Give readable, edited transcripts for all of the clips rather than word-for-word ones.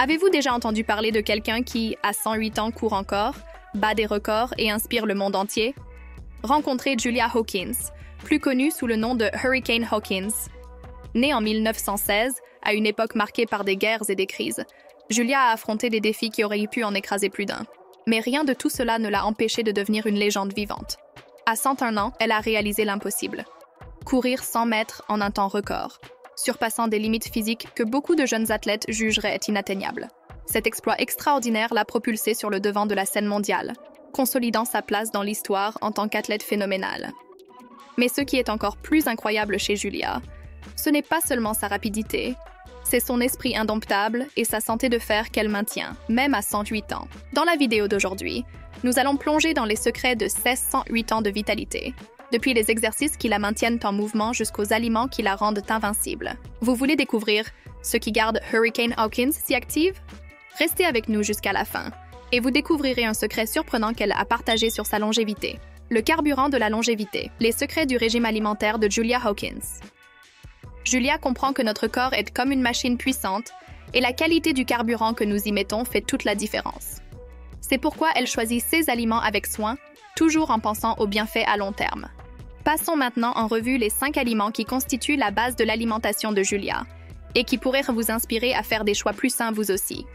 Avez-vous déjà entendu parler de quelqu'un qui, à 108 ans, court encore, bat des records et inspire le monde entier? Rencontrez Julia Hawkins, plus connue sous le nom de Hurricane Hawkins. Née en 1916, à une époque marquée par des guerres et des crises, Julia a affronté des défis qui auraient pu en écraser plus d'un. Mais rien de tout cela ne l'a empêchée de devenir une légende vivante. À 101 ans, elle a réalisé l'impossible. Courir 100 mètres en un temps record, surpassant des limites physiques que beaucoup de jeunes athlètes jugeraient inatteignables. Cet exploit extraordinaire l'a propulsée sur le devant de la scène mondiale, consolidant sa place dans l'histoire en tant qu'athlète phénoménale. Mais ce qui est encore plus incroyable chez Julia, ce n'est pas seulement sa rapidité, c'est son esprit indomptable et sa santé de fer qu'elle maintient, même à 108 ans. Dans la vidéo d'aujourd'hui, nous allons plonger dans les secrets de 1608 ans de vitalité, depuis les exercices qui la maintiennent en mouvement jusqu'aux aliments qui la rendent invincible. Vous voulez découvrir ce qui garde Hurricane Hawkins si active? Restez avec nous jusqu'à la fin, et vous découvrirez un secret surprenant qu'elle a partagé sur sa longévité. Le carburant de la longévité, les secrets du régime alimentaire de Julia Hawkins. Julia comprend que notre corps est comme une machine puissante et la qualité du carburant que nous y mettons fait toute la différence. C'est pourquoi elle choisit ses aliments avec soin, toujours en pensant aux bienfaits à long terme. Passons maintenant en revue les 5 aliments qui constituent la base de l'alimentation de Julia et qui pourraient vous inspirer à faire des choix plus sains vous aussi.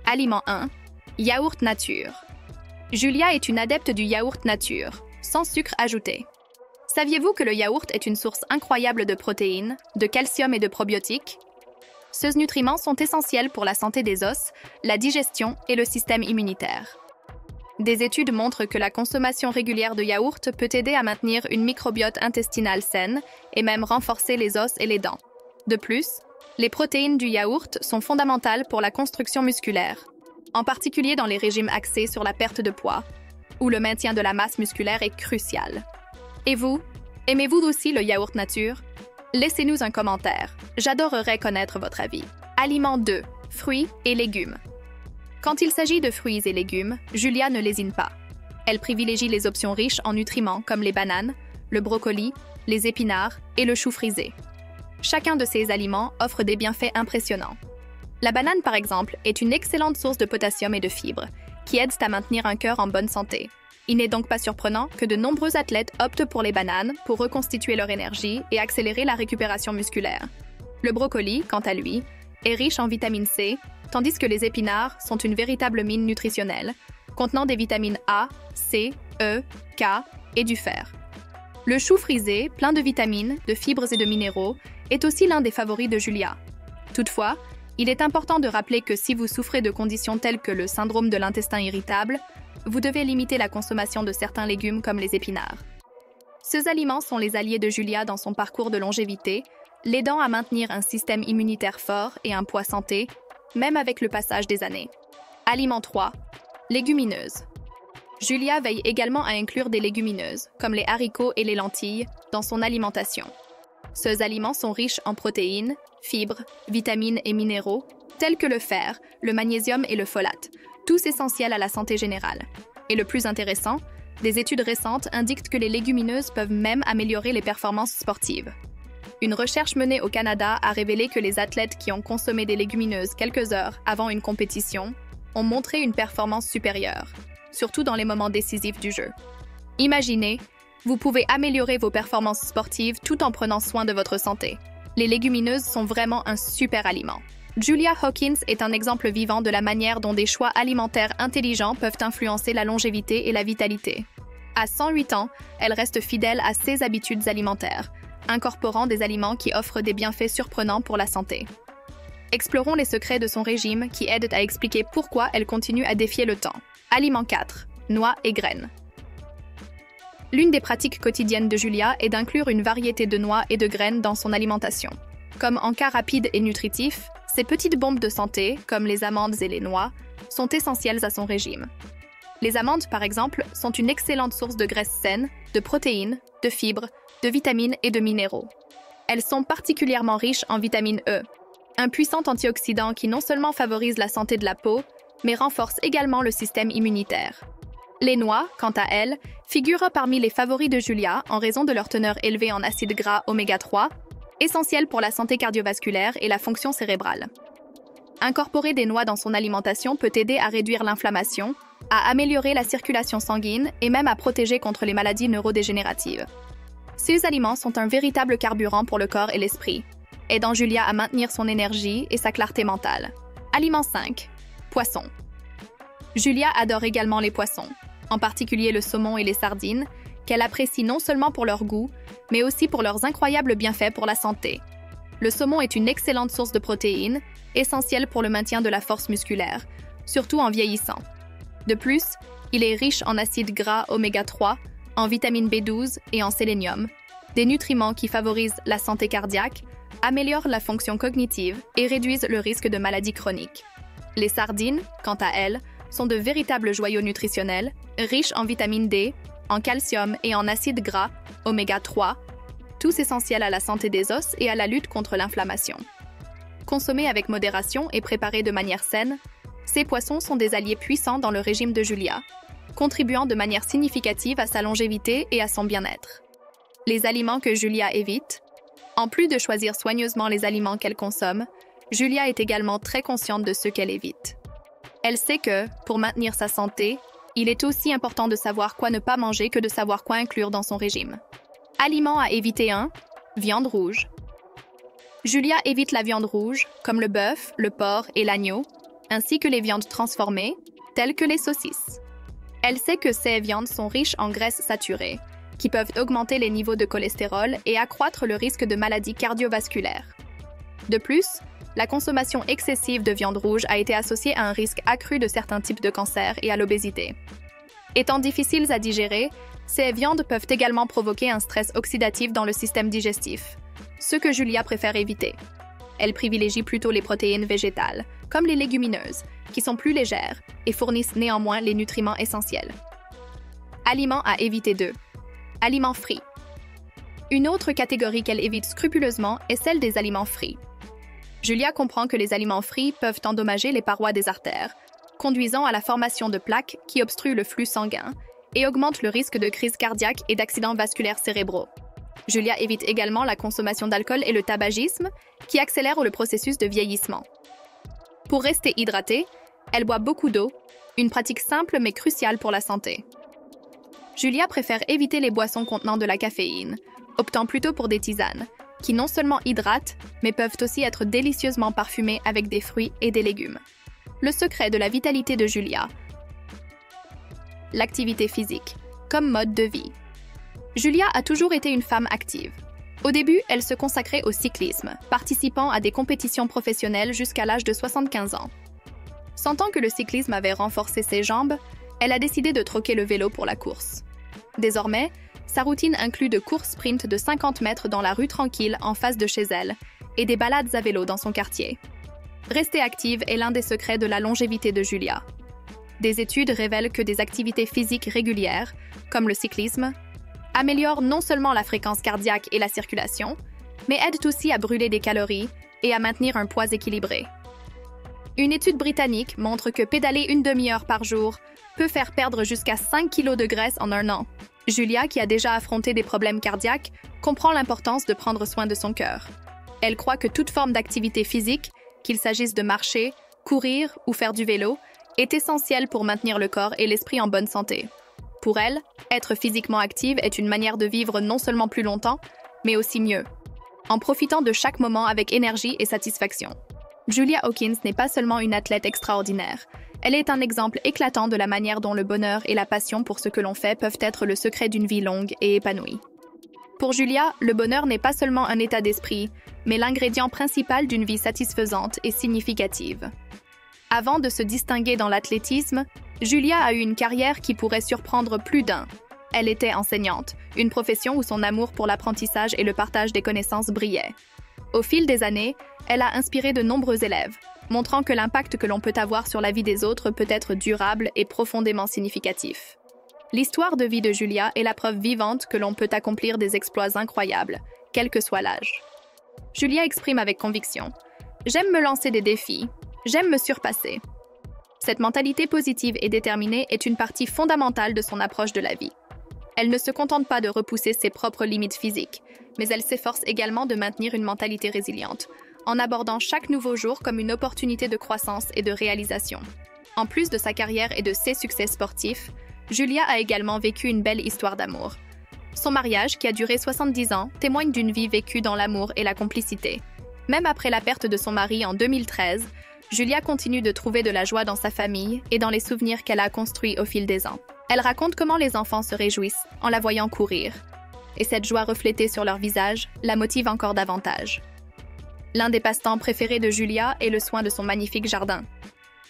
Aliment 1. Yaourt nature. Julia est une adepte du yaourt nature, sans sucre ajouté. Saviez-vous que le yaourt est une source incroyable de protéines, de calcium et de probiotiques? Ces nutriments sont essentiels pour la santé des os, la digestion et le système immunitaire. Des études montrent que la consommation régulière de yaourt peut aider à maintenir une microbiote intestinale saine et même renforcer les os et les dents. De plus, les protéines du yaourt sont fondamentales pour la construction musculaire, en particulier dans les régimes axés sur la perte de poids, où le maintien de la masse musculaire est crucial. Et vous, aimez-vous aussi le yaourt nature? Laissez-nous un commentaire. J'adorerais connaître votre avis. Aliment 2. Fruits et légumes. Quand il s'agit de fruits et légumes, Julia ne lésine pas. Elle privilégie les options riches en nutriments comme les bananes, le brocoli, les épinards et le chou frisé. Chacun de ces aliments offre des bienfaits impressionnants. La banane, par exemple, est une excellente source de potassium et de fibres, qui aident à maintenir un cœur en bonne santé. Il n'est donc pas surprenant que de nombreux athlètes optent pour les bananes pour reconstituer leur énergie et accélérer la récupération musculaire. Le brocoli, quant à lui, est riche en vitamine C, tandis que les épinards sont une véritable mine nutritionnelle, contenant des vitamines A, C, E, K et du fer. Le chou frisé, plein de vitamines, de fibres et de minéraux, est aussi l'un des favoris de Julia. Toutefois, il est important de rappeler que si vous souffrez de conditions telles que le syndrome de l'intestin irritable, vous devez limiter la consommation de certains légumes comme les épinards. Ces aliments sont les alliés de Julia dans son parcours de longévité, l'aidant à maintenir un système immunitaire fort et un poids santé, même avec le passage des années. Aliment 3. Légumineuses. Julia veille également à inclure des légumineuses, comme les haricots et les lentilles, dans son alimentation. Ces aliments sont riches en protéines, fibres, vitamines et minéraux, tels que le fer, le magnésium et le folate, tous essentiels à la santé générale. Et le plus intéressant, des études récentes indiquent que les légumineuses peuvent même améliorer les performances sportives. Une recherche menée au Canada a révélé que les athlètes qui ont consommé des légumineuses quelques heures avant une compétition ont montré une performance supérieure, surtout dans les moments décisifs du jeu. Imaginez, vous pouvez améliorer vos performances sportives tout en prenant soin de votre santé. Les légumineuses sont vraiment un super aliment. Julia Hawkins est un exemple vivant de la manière dont des choix alimentaires intelligents peuvent influencer la longévité et la vitalité. À 108 ans, elle reste fidèle à ses habitudes alimentaires, incorporant des aliments qui offrent des bienfaits surprenants pour la santé. Explorons les secrets de son régime qui aident à expliquer pourquoi elle continue à défier le temps. Aliment 4. Noix et graines. L'une des pratiques quotidiennes de Julia est d'inclure une variété de noix et de graines dans son alimentation. Comme en cas rapide et nutritif, ces petites bombes de santé, comme les amandes et les noix, sont essentielles à son régime. Les amandes, par exemple, sont une excellente source de graisses saines, de protéines, de fibres, de vitamines et de minéraux. Elles sont particulièrement riches en vitamine E, un puissant antioxydant qui non seulement favorise la santé de la peau, mais renforce également le système immunitaire. Les noix, quant à elles, figurent parmi les favoris de Julia en raison de leur teneur élevée en acides gras oméga 3, essentiels pour la santé cardiovasculaire et la fonction cérébrale. Incorporer des noix dans son alimentation peut aider à réduire l'inflammation, à améliorer la circulation sanguine et même à protéger contre les maladies neurodégénératives. Ces aliments sont un véritable carburant pour le corps et l'esprit, aidant Julia à maintenir son énergie et sa clarté mentale. Aliment 5. Poisson. Julia adore également les poissons, en particulier le saumon et les sardines, qu'elle apprécie non seulement pour leur goût, mais aussi pour leurs incroyables bienfaits pour la santé. Le saumon est une excellente source de protéines, essentielle pour le maintien de la force musculaire, surtout en vieillissant. De plus, il est riche en acides gras oméga 3, en vitamine B12 et en sélénium, des nutriments qui favorisent la santé cardiaque, améliorent la fonction cognitive et réduisent le risque de maladies chroniques. Les sardines, quant à elles, sont de véritables joyaux nutritionnels, riches en vitamine D, en calcium et en acides gras oméga 3, tous essentiels à la santé des os et à la lutte contre l'inflammation. Consommés avec modération et préparés de manière saine, ces poissons sont des alliés puissants dans le régime de Julia, contribuant de manière significative à sa longévité et à son bien-être. Les aliments que Julia évite. En plus de choisir soigneusement les aliments qu'elle consomme, Julia est également très consciente de ceux qu'elle évite. Elle sait que, pour maintenir sa santé, il est aussi important de savoir quoi ne pas manger que de savoir quoi inclure dans son régime. Aliments à éviter 1. Viande rouge. Julia évite la viande rouge, comme le bœuf, le porc et l'agneau, ainsi que les viandes transformées, telles que les saucisses. Elle sait que ces viandes sont riches en graisses saturées, qui peuvent augmenter les niveaux de cholestérol et accroître le risque de maladies cardiovasculaires. De plus, la consommation excessive de viande rouge a été associée à un risque accru de certains types de cancers et à l'obésité. Étant difficiles à digérer, ces viandes peuvent également provoquer un stress oxydatif dans le système digestif, ce que Julia préfère éviter. Elle privilégie plutôt les protéines végétales, comme les légumineuses, qui sont plus légères et fournissent néanmoins les nutriments essentiels. Aliments à éviter 2. Aliments frits. Une autre catégorie qu'elle évite scrupuleusement est celle des aliments frits. Julia comprend que les aliments frits peuvent endommager les parois des artères, conduisant à la formation de plaques qui obstruent le flux sanguin et augmentent le risque de crise cardiaque et d'accidents vasculaires cérébraux. Julia évite également la consommation d'alcool et le tabagisme, qui accélèrent le processus de vieillissement. Pour rester hydratée, elle boit beaucoup d'eau, une pratique simple mais cruciale pour la santé. Julia préfère éviter les boissons contenant de la caféine, optant plutôt pour des tisanes, qui non seulement hydratent, mais peuvent aussi être délicieusement parfumées avec des fruits et des légumes. Le secret de la vitalité de Julia. L'activité physique, comme mode de vie. Julia a toujours été une femme active. Au début, elle se consacrait au cyclisme, participant à des compétitions professionnelles jusqu'à l'âge de 75 ans. Sentant que le cyclisme avait renforcé ses jambes, elle a décidé de troquer le vélo pour la course. Désormais, sa routine inclut de courts sprints de 50 mètres dans la rue tranquille en face de chez elle et des balades à vélo dans son quartier. Rester active est l'un des secrets de la longévité de Julia. Des études révèlent que des activités physiques régulières, comme le cyclisme, améliorent non seulement la fréquence cardiaque et la circulation, mais aident aussi à brûler des calories et à maintenir un poids équilibré. Une étude britannique montre que pédaler une demi-heure par jour peut faire perdre jusqu'à 5 kg de graisse en un an. Julia, qui a déjà affronté des problèmes cardiaques, comprend l'importance de prendre soin de son cœur. Elle croit que toute forme d'activité physique, qu'il s'agisse de marcher, courir ou faire du vélo, est essentielle pour maintenir le corps et l'esprit en bonne santé. Pour elle, être physiquement active est une manière de vivre non seulement plus longtemps, mais aussi mieux, en profitant de chaque moment avec énergie et satisfaction. Julia Hawkins n'est pas seulement une athlète extraordinaire, elle est un exemple éclatant de la manière dont le bonheur et la passion pour ce que l'on fait peuvent être le secret d'une vie longue et épanouie. Pour Julia, le bonheur n'est pas seulement un état d'esprit, mais l'ingrédient principal d'une vie satisfaisante et significative. Avant de se distinguer dans l'athlétisme, Julia a eu une carrière qui pourrait surprendre plus d'un. Elle était enseignante, une profession où son amour pour l'apprentissage et le partage des connaissances brillait. Au fil des années, elle a inspiré de nombreux élèves, montrant que l'impact que l'on peut avoir sur la vie des autres peut être durable et profondément significatif. L'histoire de vie de Julia est la preuve vivante que l'on peut accomplir des exploits incroyables, quel que soit l'âge. Julia exprime avec conviction « J'aime me lancer des défis, j'aime me surpasser ». Cette mentalité positive et déterminée est une partie fondamentale de son approche de la vie. Elle ne se contente pas de repousser ses propres limites physiques, mais elle s'efforce également de maintenir une mentalité résiliente, en abordant chaque nouveau jour comme une opportunité de croissance et de réalisation. En plus de sa carrière et de ses succès sportifs, Julia a également vécu une belle histoire d'amour. Son mariage, qui a duré 70 ans, témoigne d'une vie vécue dans l'amour et la complicité. Même après la perte de son mari en 2013, Julia continue de trouver de la joie dans sa famille et dans les souvenirs qu'elle a construits au fil des ans. Elle raconte comment les enfants se réjouissent en la voyant courir. Et cette joie reflétée sur leur visage la motive encore davantage. L'un des passe-temps préférés de Julia est le soin de son magnifique jardin.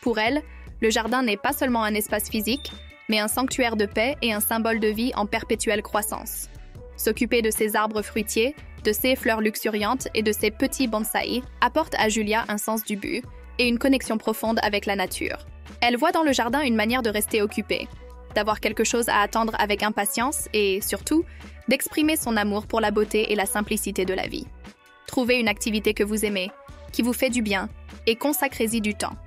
Pour elle, le jardin n'est pas seulement un espace physique, mais un sanctuaire de paix et un symbole de vie en perpétuelle croissance. S'occuper de ses arbres fruitiers, de ses fleurs luxuriantes et de ses petits bonsaïs apporte à Julia un sens du but et une connexion profonde avec la nature. Elle voit dans le jardin une manière de rester occupée, d'avoir quelque chose à attendre avec impatience et, surtout, d'exprimer son amour pour la beauté et la simplicité de la vie. Trouvez une activité que vous aimez, qui vous fait du bien, et consacrez-y du temps.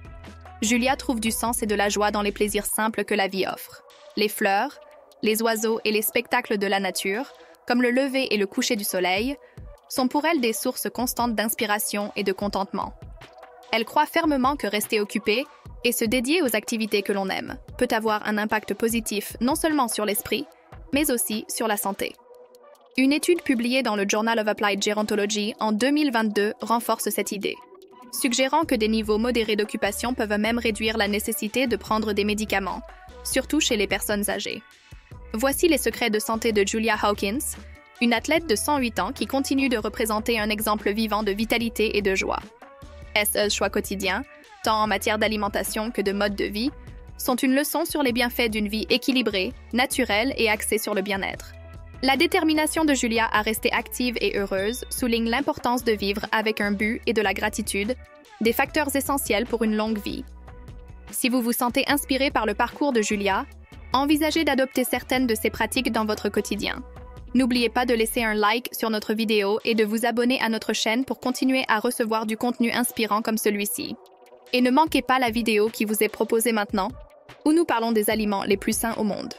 Julia trouve du sens et de la joie dans les plaisirs simples que la vie offre. Les fleurs, les oiseaux et les spectacles de la nature, comme le lever et le coucher du soleil, sont pour elle des sources constantes d'inspiration et de contentement. Elle croit fermement que rester occupée et se dédier aux activités que l'on aime peut avoir un impact positif non seulement sur l'esprit, mais aussi sur la santé. Une étude publiée dans le Journal of Applied Gerontology en 2022 renforce cette idée, suggérant que des niveaux modérés d'occupation peuvent même réduire la nécessité de prendre des médicaments, surtout chez les personnes âgées. Voici les secrets de santé de Julia Hawkins, une athlète de 108 ans qui continue de représenter un exemple vivant de vitalité et de joie. Ses choix quotidiens, tant en matière d'alimentation que de mode de vie, sont une leçon sur les bienfaits d'une vie équilibrée, naturelle et axée sur le bien-être. La détermination de Julia à rester active et heureuse souligne l'importance de vivre avec un but et de la gratitude, des facteurs essentiels pour une longue vie. Si vous vous sentez inspiré par le parcours de Julia, envisagez d'adopter certaines de ses pratiques dans votre quotidien. N'oubliez pas de laisser un like sur notre vidéo et de vous abonner à notre chaîne pour continuer à recevoir du contenu inspirant comme celui-ci. Et ne manquez pas la vidéo qui vous est proposée maintenant, où nous parlons des aliments les plus sains au monde.